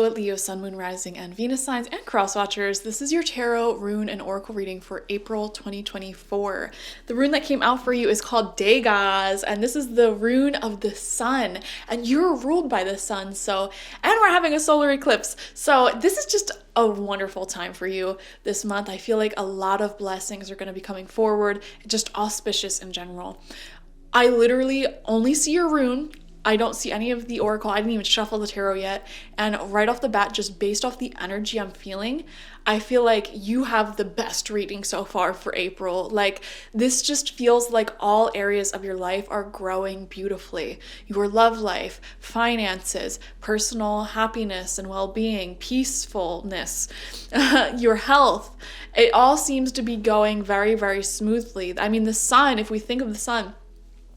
Hello, Leo, Sun, Moon, Rising, and Venus signs and cross watchers. This is your tarot, rune, and oracle reading for April 2024. The rune that came out for you is called Degas, and this is the rune of the sun, and you're ruled by the sun. And we're having a solar eclipse. So this is just a wonderful time for you this month. I feel like a lot of blessings are going to be coming forward, just auspicious in general. I literally only see your rune. I don't see any of the oracle. I didn't even shuffle the tarot yet. And right off the bat, just based off the energy I'm feeling, I feel like you have the best reading so far for April. Like, this just feels like all areas of your life are growing beautifully. Your love life, finances, personal happiness and well-being, peacefulness, your health. It all seems to be going very, very smoothly. I mean, the sun, if we think of the sun,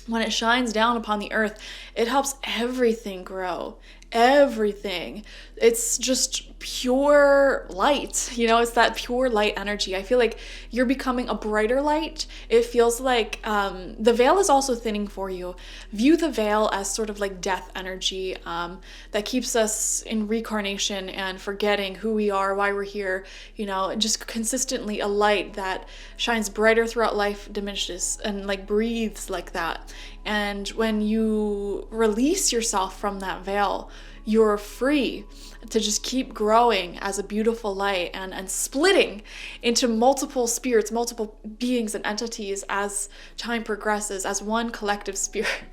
when it shines down upon the earth, it helps everything grow. Everything. It's just pure light. It's that pure light energy. I feel like you're becoming a brighter light. It feels like the veil is also thinning for you. View the veil as sort of like death energy that keeps us in reincarnation and forgetting who we are, why we're here. Just consistently a light that shines brighter throughout life, diminishes, and like breathes like that. And when you release yourself from that veil, you're free to just keep growing as a beautiful light and splitting into multiple spirits, multiple beings and entities as time progresses, as one collective spirit.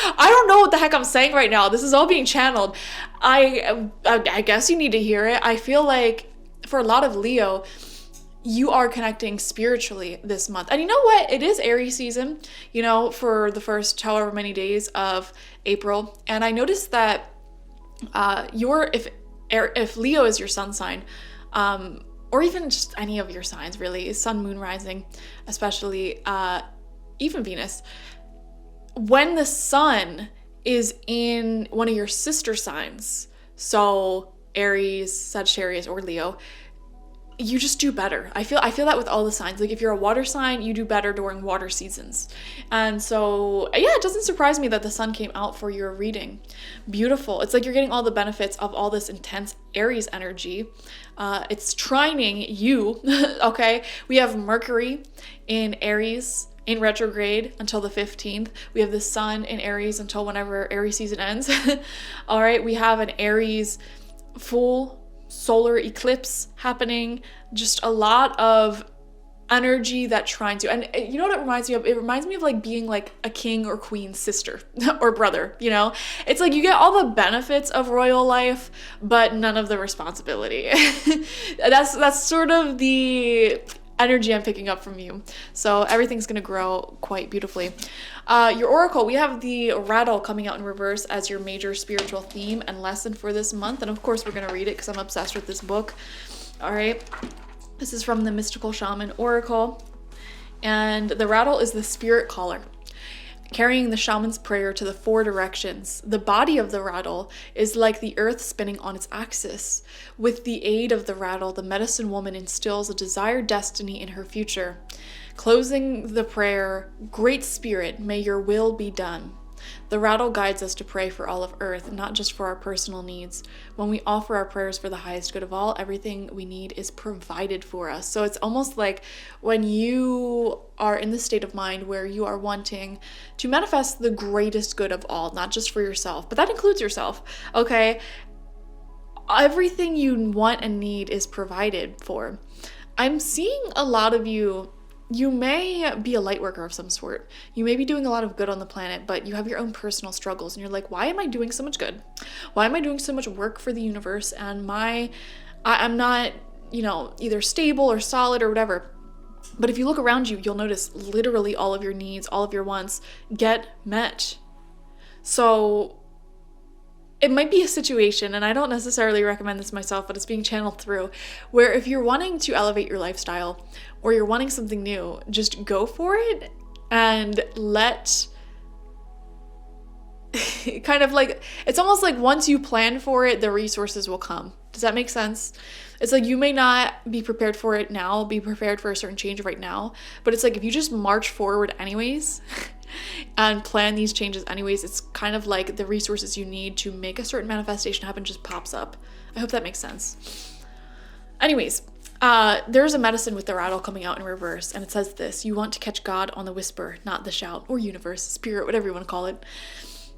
I don't know what the heck I'm saying right now. This is all being channeled. I guess you need to hear it. I feel like for a lot of Leo, you are connecting spiritually this month. And you know what? It is Aries season, for the first however many days of April. And I noticed that if Leo is your sun sign, or even just any of your signs really, sun, moon, rising, especially even Venus, when the sun is in one of your sister signs, so Aries, Sagittarius, or Leo, you just do better. I feel that with all the signs. Like, if you're a water sign, you do better during water seasons. And so, yeah, it doesn't surprise me that the sun came out for your reading. Beautiful. It's like you're getting all the benefits of all this intense Aries energy. It's trining you, okay? We have Mercury in Aries in retrograde until the 15th. We have the sun in Aries until whenever Aries season ends. All right, we have an Aries full solar eclipse happening. Just a lot of energy that trines you. And you know what it reminds me of? It reminds me of like being like a king or queen's sister or brother, It's like you get all the benefits of royal life, but none of the responsibility. That's sort of the energy I'm picking up from you. So everything's going to grow quite beautifully. Your oracle, we have the rattle coming out in reverse as your major spiritual theme and lesson for this month. And of course, we're going to read it because I'm obsessed with this book. All right. This is from the Mystical Shaman Oracle. And the rattle is the spirit caller, carrying the shaman's prayer to the four directions. The body of the rattle is like the earth spinning on its axis. With the aid of the rattle, the medicine woman instills a desired destiny in her future. Closing the prayer, Great Spirit, may your will be done. The rattle guides us to pray for all of earth, not just for our personal needs. When we offer our prayers for the highest good of all, everything we need is provided for us. So it's almost like when you are in the state of mind where you are wanting to manifest the greatest good of all, not just for yourself, but that includes yourself, okay? Everything you want and need is provided for. I'm seeing a lot of you may be a light worker of some sort. You may be doing a lot of good on the planet, but you have your own personal struggles and you're like, why am I doing so much good? Why am I doing so much work for the universe? And I'm not, either stable or solid or whatever. But if you look around you, you'll notice literally all of your needs, all of your wants get met. So it might be a situation, and I don't necessarily recommend this myself, but it's being channeled through, where if you're wanting to elevate your lifestyle or you're wanting something new, just go for it and let kind of like, it's almost like once you plan for it, the resources will come. Does that make sense? It's like you may not be prepared for it now, be prepared for a certain change right now, but it's like if you just march forward anyways, and plan these changes anyways. It's kind of like the resources you need to make a certain manifestation happen just pops up. I hope that makes sense. Anyways, there's a medicine with the rattle coming out in reverse, and it says this: you want to catch God on the whisper, not the shout, or universe, spirit, whatever you want to call it.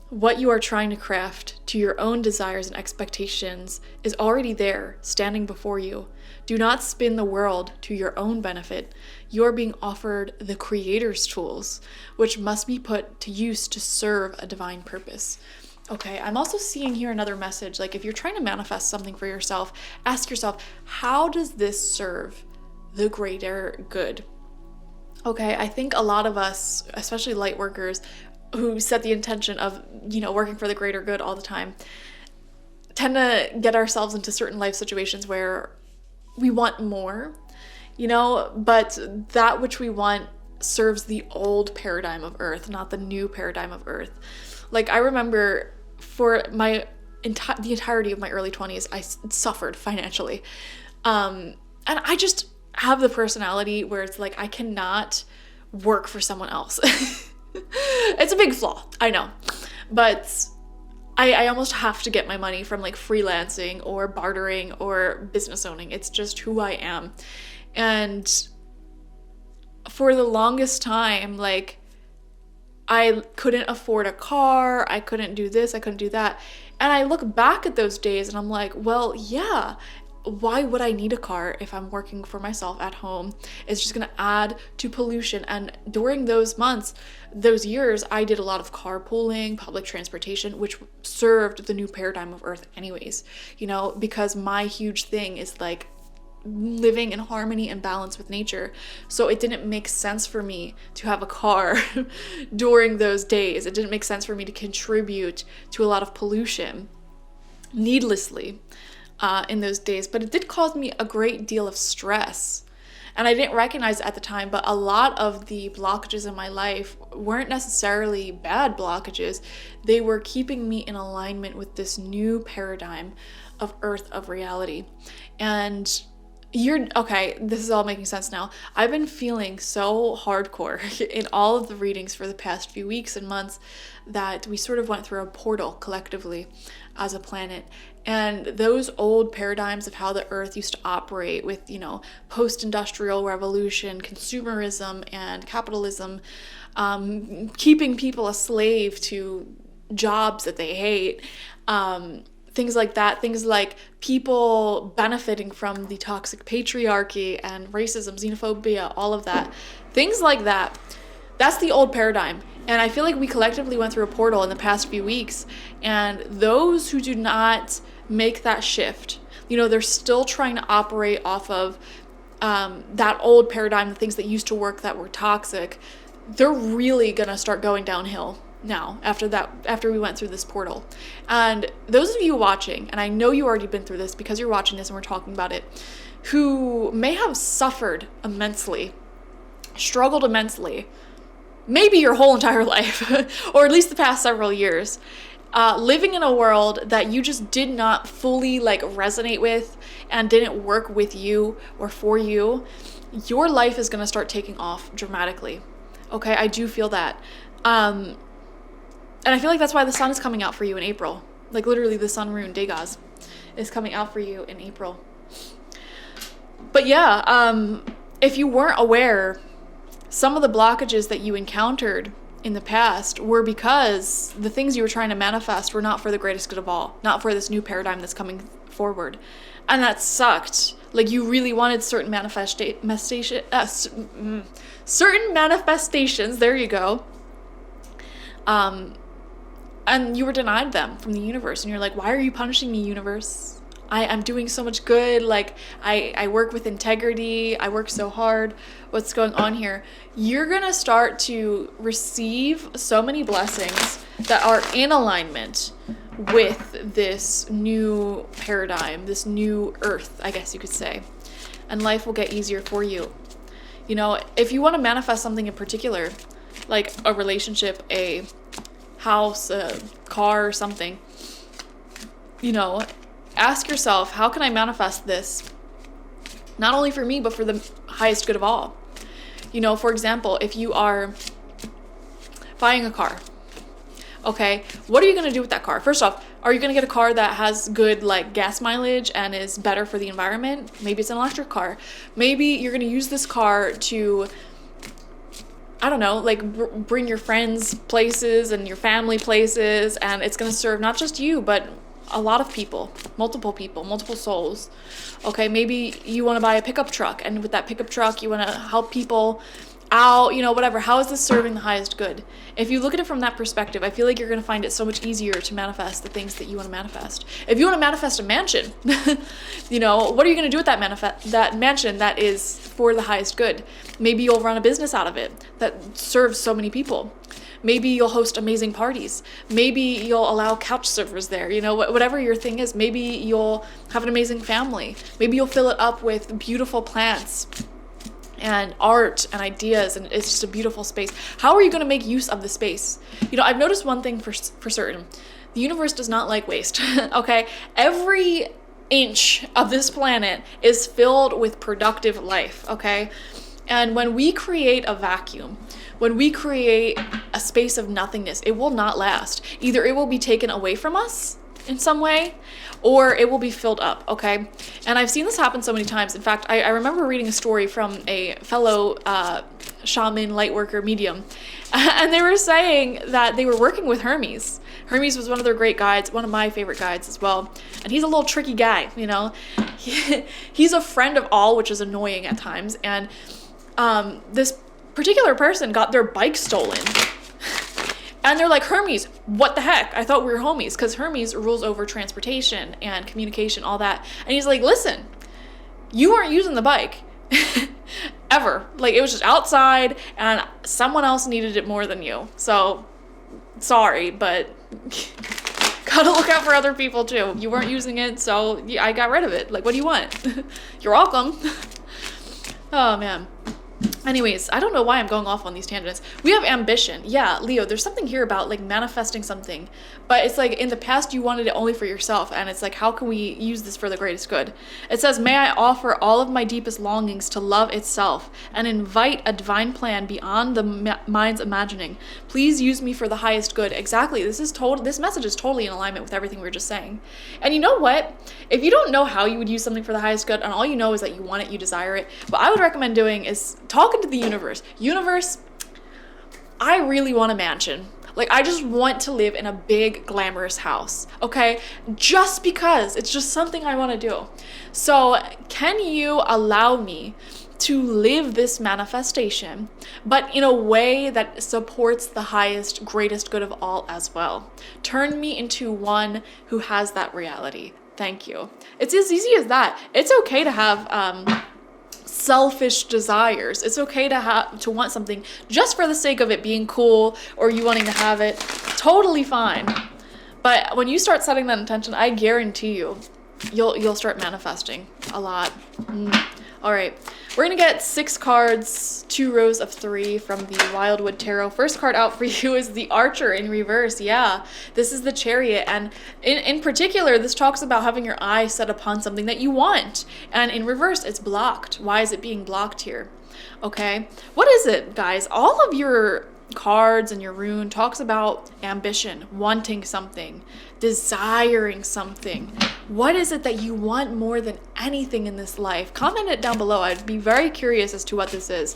What you are trying to craft to your own desires and expectations is already there, standing before you. Do not spin the world to your own benefit. You are being offered the Creator's tools, which must be put to use to serve a divine purpose. Okay, I'm also seeing here another message. Like, if you're trying to manifest something for yourself, ask yourself, how does this serve the greater good? Okay, I think a lot of us, especially light workers, who set the intention of, working for the greater good all the time, tend to get ourselves into certain life situations where we want more, but that which we want serves the old paradigm of Earth, not the new paradigm of Earth. Like, I remember for the entirety of my early 20s, I suffered financially. And I just have the personality where it's like, I cannot work for someone else. It's a big flaw, I know, but I almost have to get my money from like freelancing or bartering or business owning. It's just who I am. And for the longest time, like, I couldn't afford a car, I couldn't do this, I couldn't do that. And I look back at those days and I'm like, well, yeah, why would I need a car if I'm working for myself at home? It's just going to add to pollution. And during those months, those years, I did a lot of carpooling, public transportation, which served the new paradigm of Earth anyways, because my huge thing is like living in harmony and balance with nature. So it didn't make sense for me to have a car during those days. It didn't make sense for me to contribute to a lot of pollution needlessly. In those days, but it did cause me a great deal of stress. And I didn't recognize it at the time, but a lot of the blockages in my life weren't necessarily bad blockages. They were keeping me in alignment with this new paradigm of Earth, of reality. And okay, this is all making sense now. I've been feeling so hardcore in all of the readings for the past few weeks and months that we sort of went through a portal collectively as a planet. And those old paradigms of how the Earth used to operate with, post-industrial revolution, consumerism, and capitalism, keeping people a slave to jobs that they hate, things like that, things like people benefiting from the toxic patriarchy and racism, xenophobia, all of that, things like that. That's the old paradigm. And I feel like we collectively went through a portal in the past few weeks, and those who do not make that shift, they're still trying to operate off of that old paradigm, the things that used to work that were toxic, they're really gonna start going downhill now after we went through this portal. And those of you watching, and I know you already been through this because you're watching this and we're talking about it, who may have suffered immensely, struggled immensely, maybe your whole entire life, or at least the past several years, living in a world that you just did not fully resonate with and didn't work with you or for you, your life is going to start taking off dramatically. Okay, I do feel that. And I feel like that's why the sun is coming out for you in April. Like, literally, the sun rune, Degas, is coming out for you in April. But yeah, if you weren't aware, some of the blockages that you encountered in the past were because the things you were trying to manifest were not for the greatest good of all, not for this new paradigm that's coming forward. And that sucked. Like, you really wanted certain certain manifestations, there you go. And you were denied them from the universe. And you're like, why are you punishing me, universe? I'm doing so much good. Like, I work with integrity. I work so hard. What's going on here? You're going to start to receive so many blessings that are in alignment with this new paradigm, this new earth, I guess you could say. And life will get easier for you. You know, if you want to manifest something in particular, like a relationship, a house, a car, or something, you know, ask yourself, how can I manifest this? Not only for me, but for the highest good of all. You know, for example, if you are buying a car. Okay, what are you going to do with that car? First off, are you going to get a car that has good like gas mileage and is better for the environment? Maybe it's an electric car. Maybe you're going to use this car to, I don't know, like bring your friends places and your family places, and it's going to serve not just you, but a lot of people, multiple souls. Okay, maybe you want to buy a pickup truck, and with that pickup truck, you want to help people out, you know, whatever. How is this serving the highest good? If you look at it from that perspective, I feel like you're going to find it so much easier to manifest the things that you want to manifest. If you want to manifest a mansion, you know, what are you going to do with that mansion that is for the highest good? Maybe you'll run a business out of it that serves so many people. Maybe you'll host amazing parties. Maybe you'll allow couch surfers there. You know, whatever your thing is. Maybe you'll have an amazing family. Maybe you'll fill it up with beautiful plants and art and ideas, and it's just a beautiful space. How are you going to make use of the space? You know, I've noticed one thing for certain. The universe does not like waste, okay? Every inch of this planet is filled with productive life, okay? And when we create a vacuum, when we create a space of nothingness, it will not last. Either it will be taken away from us in some way, or it will be filled up, okay? And I've seen this happen so many times. In fact, I remember reading a story from a fellow shaman, lightworker, medium, and they were saying that they were working with Hermes. Hermes was one of their great guides, one of my favorite guides as well. And he's a little tricky guy, you know? He's a friend of all, which is annoying at times. And this particular person got their bike stolen. And they're like, Hermes, what the heck? I thought we were homies, because Hermes rules over transportation and communication, all that. And he's like, listen, you weren't using the bike ever. Like, it was just outside and someone else needed it more than you. So sorry, but gotta look out for other people too. You weren't using it, so I got rid of it. Like, what do you want? You're welcome. Oh man. Anyways, I don't know why I'm going off on these tangents. We have ambition. Yeah, Leo, there's something here about like manifesting something. But it's like in the past you wanted it only for yourself. And it's like, how can we use this for the greatest good? It says, may I offer all of my deepest longings to love itself and invite a divine plan beyond the mind's imagining. Please use me for the highest good. Exactly. This message is totally in alignment with everything we were just saying. And you know what? If you don't know how you would use something for the highest good, and all you know is that you want it, you desire it, what I would recommend doing is talking to the universe. Universe, I really want a mansion. Like, I just want to live in a big, glamorous house, okay? Just because it's just something I want to do. So can you allow me to live this manifestation, but in a way that supports the highest, greatest good of all as well? Turn me into one who has that reality. Thank you. It's as easy as that. It's okay to have selfish desires. It's okay to want something just for the sake of it being cool or you wanting to have it. Totally fine. But when you start setting that intention, I guarantee you'll start manifesting a lot. All right, we're gonna get 6 cards, 2 rows of 3 from the Wildwood Tarot. First card out for you is the Archer in reverse. Yeah, this is the Chariot, and in particular, this talks about having your eye set upon something that you want, and in reverse, it's blocked. Why is it being blocked here? Okay, what is it, guys? All of your cards and your rune talks about ambition, wanting something, desiring something. What is it that you want more than anything in this life? Comment it down below. I'd be very curious as to what this is.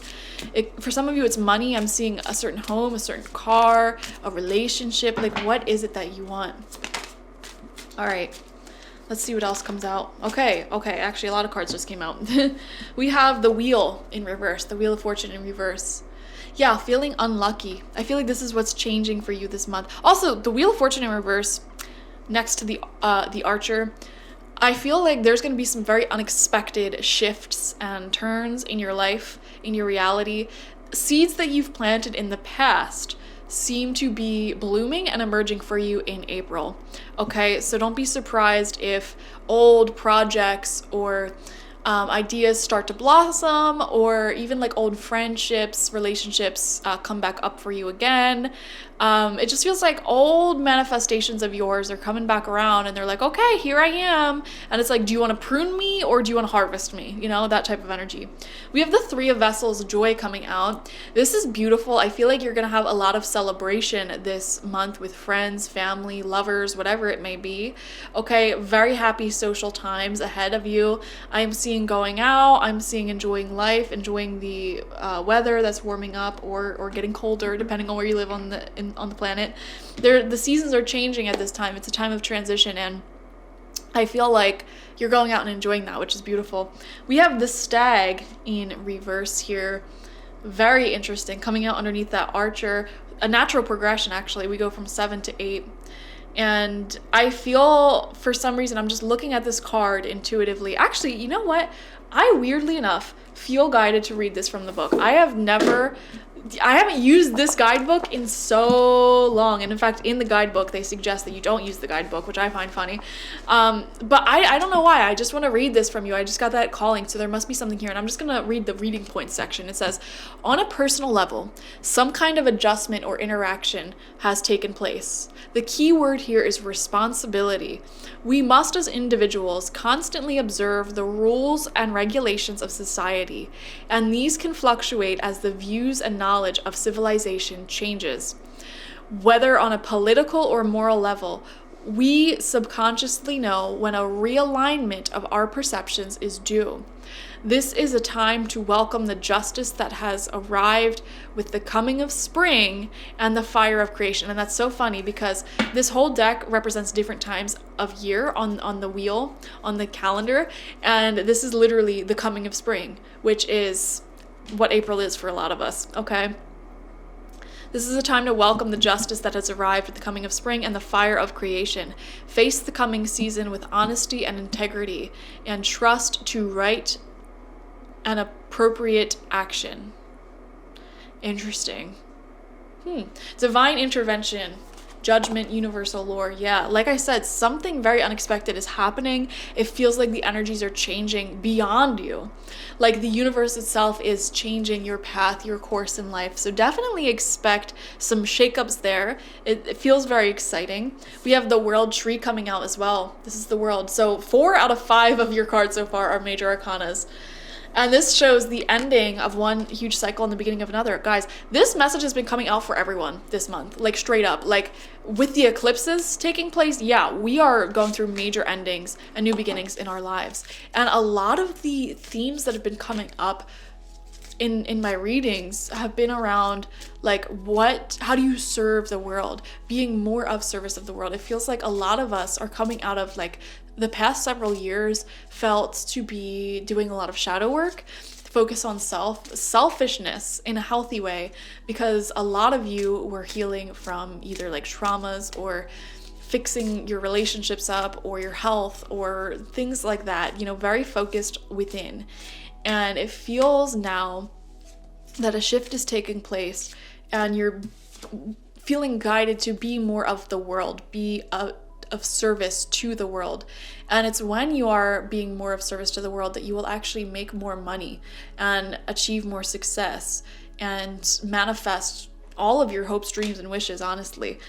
For some of you, it's money. I'm seeing a certain home, a certain car, a relationship. Like, what is it that you want? All right. Let's see what else comes out. Okay. Actually, a lot of cards just came out. We have the Wheel in reverse, the Wheel of Fortune in reverse. Yeah, feeling unlucky. I feel like this is what's changing for you this month. Also, the Wheel of Fortune in reverse, next to the Archer, I feel like there's going to be some very unexpected shifts and turns in your life, in your reality. Seeds that you've planted in the past seem to be blooming and emerging for you in April. Okay, so don't be surprised if old projects or ideas start to blossom, or even like old friendships, relationships come back up for you again. It just feels like old manifestations of yours are coming back around and they're like, okay, here I am. And it's like, do you want to prune me or do you want to harvest me? You know, that type of energy. We have the Three of Vessels, Joy, coming out. This is beautiful. I feel like you're going to have a lot of celebration this month with friends, family, lovers, whatever it may be. Okay, very happy social times ahead of you. I'm seeing going out. I'm seeing enjoying life, enjoying the weather that's warming up or getting colder, depending on where you live on the planet. The seasons are changing at this time. It's a time of transition, and I feel like you're going out and enjoying that, which is beautiful. We have the Stag in reverse here. Very interesting. Coming out underneath that Archer. A natural progression, actually. We go from 7 to 8. And I feel, for some reason, I'm just looking at this card intuitively. Actually, you know what? I, weirdly enough, feel guided to read this from the book. I haven't used this guidebook in so long. And in fact, in the guidebook, they suggest that you don't use the guidebook, which I find funny. But I don't know why. I just want to read this from you. I just got that calling, so there must be something here. And I'm just going to read the reading points section. It says, on a personal level, some kind of adjustment or interaction has taken place. The key word here is responsibility. We must, as individuals, constantly observe the rules and regulations of society, and these can fluctuate as the views and knowledge of civilization changes. Whether on a political or moral level, we subconsciously know when a realignment of our perceptions is due. This is a time to welcome the justice that has arrived with the coming of spring and the fire of creation. And that's so funny because this whole deck represents different times of year on the wheel, on the calendar. And this is literally the coming of spring, which is what April is for a lot of us, okay? This is a time to welcome the justice that has arrived with the coming of spring and the fire of creation. Face the coming season with honesty and integrity and trust to right and appropriate action. Interesting. Divine intervention, judgment, universal lore. Yeah, like I said, something very unexpected is happening. It feels like the energies are changing beyond you. Like the universe itself is changing your path, your course in life. So definitely expect some shakeups there. It feels very exciting. We have the World Tree coming out as well. This is the World. So 4 out of 5 of your cards so far are major arcanas. And this shows the ending of one huge cycle and the beginning of another. Guys, this message has been coming out for everyone this month, like straight up. Like with the eclipses taking place, yeah, we are going through major endings and new beginnings in our lives. And a lot of the themes that have been coming up in my readings have been around like how do you serve the world, being more of service of the world. It feels like a lot of us are coming out of like the past several years felt to be doing a lot of shadow work, focus on selfishness in a healthy way, because a lot of you were healing from either like traumas or fixing your relationships up or your health or things like that, you know, very focused within. And it feels now that a shift is taking place and you're feeling guided to be more of the world, be of service to the world. And it's when you are being more of service to the world that you will actually make more money and achieve more success and manifest all of your hopes, dreams, and wishes, honestly.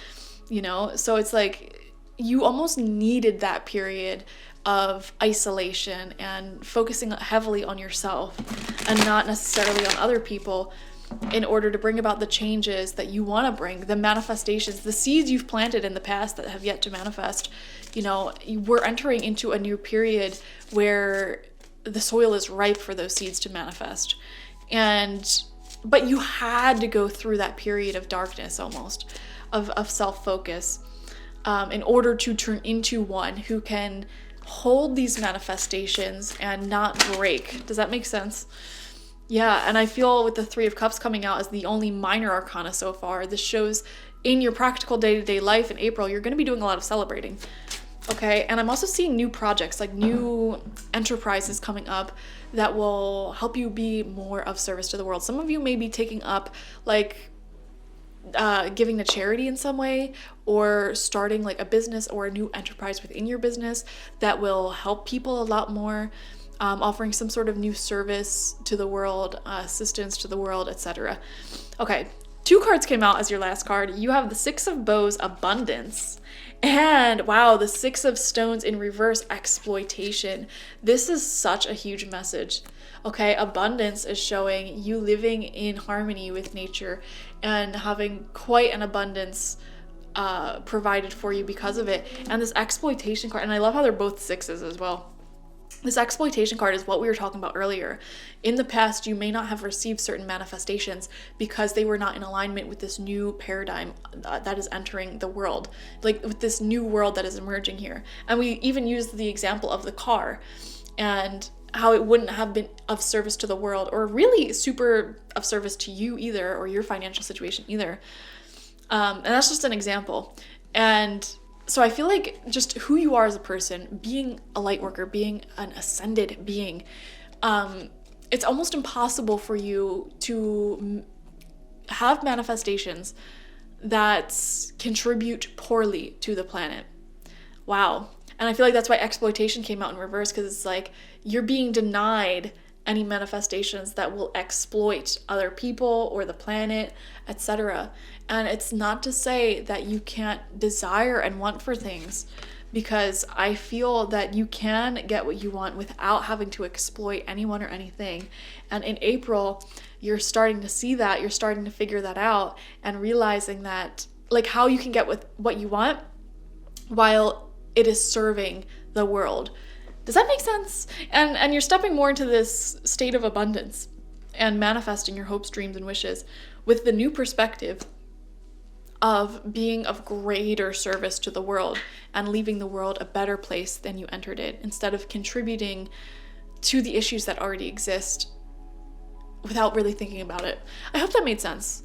You know, so it's like you almost needed that period of isolation and focusing heavily on yourself and not necessarily on other people in order to bring about the changes that you want to bring, the manifestations, the seeds you've planted in the past that have yet to manifest. You know, we're entering into a new period where the soil is ripe for those seeds to manifest. But you had to go through that period of darkness almost, of self-focus, in order to turn into one who can hold these manifestations and not break. Does that make sense? Yeah, and I feel with the Three of Cups coming out as the only minor arcana so far, this shows in your practical day-to-day life in April, you're going to be doing a lot of celebrating. Okay, and I'm also seeing new projects, like new enterprises coming up that will help you be more of service to the world. Some of you may be taking up like giving to charity in some way, or starting like a business or a new enterprise within your business that will help people a lot more, offering some sort of new service to the world, assistance to the world, etc. Okay, Two cards came out as your last card. You have the Six of Bows, abundance. And wow, the Six of Stones in reverse, exploitation. This is such a huge message. Okay, abundance is showing you living in harmony with nature and having quite an abundance provided for you because of it. And this exploitation card, and I love how they're both sixes as well. This exploitation card is what we were talking about earlier. In the past, you may not have received certain manifestations because they were not in alignment with this new paradigm that is entering the world, like with this new world that is emerging here. And we even used the example of the car and how it wouldn't have been of service to the world, or really super of service to you either, or your financial situation either. And that's just an example. And so I feel like just who you are as a person, being a light worker, being an ascended being, it's almost impossible for you to have manifestations that contribute poorly to the planet. Wow. And I feel like that's why exploitation came out in reverse, because it's like you're being denied any manifestations that will exploit other people or the planet, etc. And it's not to say that you can't desire and want for things, because I feel that you can get what you want without having to exploit anyone or anything. And in April, you're starting to see that, you're starting to figure that out and realizing that, like, how you can get with what you want while it is serving the world. Does that make sense? And you're stepping more into this state of abundance and manifesting your hopes, dreams, and wishes with the new perspective of being of greater service to the world and leaving the world a better place than you entered it, instead of contributing to the issues that already exist without really thinking about it. I hope that made sense.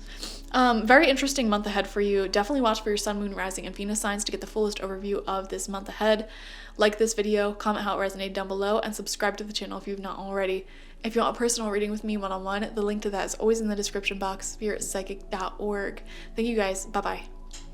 Very interesting month ahead for you. Definitely watch for your sun, moon, rising, and Venus signs to get the fullest overview of this month ahead. Like this video, comment how it resonated down below, and subscribe to the channel if you've not already. If you want a personal reading with me one-on-one, the link to that is always in the description box, spiritpsychic.org. Thank you guys. Bye-bye.